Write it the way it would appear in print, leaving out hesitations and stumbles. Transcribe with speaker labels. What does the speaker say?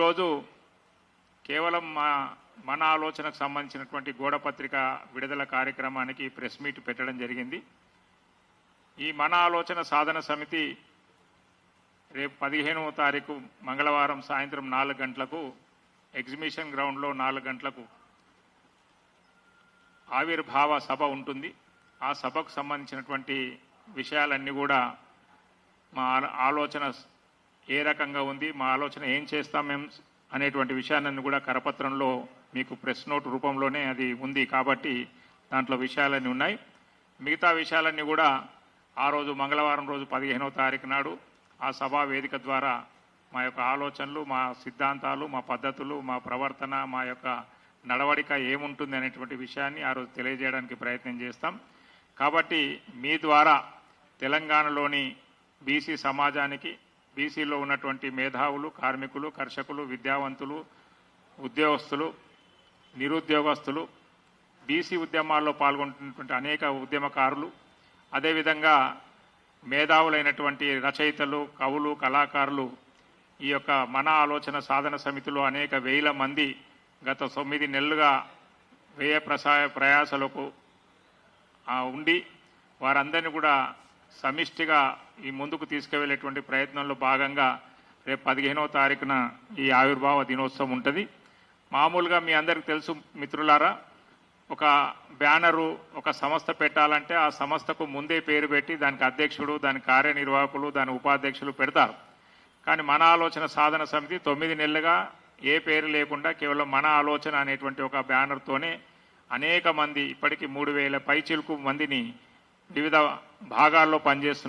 Speaker 1: ఈరోజు కేవలం మన ఆలోచనకు సంబంధించినటువంటి గోడపత్రిక విడుదల కార్యక్రమానికి ప్రెస్ మీట్ పెట్టడం జరిగింది. ఈ మన ఆలోచన సాధన సమితి రేపు 15వ తారీఖు మంగళవారం సాయంత్రం 4 గంటలకు ఎగ్జిబిషన్ గ్రౌండ్లో 4 గంటలకు ఆవిర్భావ సభ ఉంటుంది. ఆ సభకు సంబంధించినటువంటి విషయాలన్నీ కూడా మా ఆలోచన ఏ రకంగా ఉంది, మా ఆలోచన ఏం చేస్తాం మేము అనేటువంటి విషయాన్ని కూడా కరపత్రంలో మీకు ప్రెస్ నోట్ రూపంలోనే అది ఉంది కాబట్టి దాంట్లో విషయాలన్నీ ఉన్నాయి. మిగతా విషయాలన్నీ కూడా ఆ రోజు మంగళవారం రోజు 15వ తారీఖు నాడు ఆ సభా వేదిక ద్వారా మా యొక్క ఆలోచనలు, మా సిద్ధాంతాలు, మా పద్ధతులు, మా ప్రవర్తన, మా యొక్క నడవడిక ఏముంటుంది అనేటువంటి విషయాన్ని ఆ రోజు తెలియజేయడానికి ప్రయత్నం చేస్తాం. కాబట్టి మీ ద్వారా తెలంగాణలోని బీసీ సమాజానికి, బీసీలో ఉన్నటువంటి మేధావులు, కార్మికులు, కర్షకులు, విద్యావంతులు, ఉద్యోగస్తులు, నిరుద్యోగస్తులు, బీసీ ఉద్యమాల్లో పాల్గొంటున్నటువంటి అనేక ఉద్యమకారులు, అదేవిధంగా మేధావులైనటువంటి రచయితలు, కవులు, కళాకారులు ఈ యొక్క మన ఆలోచన సాధన సమితిలో అనేక వేల మంది గత 9 నెలలుగా వ్యయ ప్రయాసలకు ఉండి వారందరినీ కూడా సమిష్టిగా ఈ ముందుకు తీసుకువెళ్ళేటువంటి ప్రయత్నంలో భాగంగా రేపు 15వ తారీఖున ఈ ఆవిర్భావ దినోత్సవం ఉంటుంది. మామూలుగా మీ అందరికీ తెలుసు మిత్రులారా, ఒక బ్యానరు ఒక సంస్థ పెట్టాలంటే ఆ సంస్థకు ముందే పేరు పెట్టి దానికి అధ్యక్షుడు, దాని కార్యనిర్వాహకులు, దాని ఉపాధ్యక్షులు పెడతారు. కానీ మన ఆలోచన సాధన సమితి 9 నెలలుగా ఏ పేరు లేకుండా కేవలం మన ఆలోచన అనేటువంటి ఒక బ్యానర్తోనే అనేక మంది, ఇప్పటికీ 3000 పైచిలుకు మందిని వివిధ భాగాల్లో పనిచేస్తున్నారు.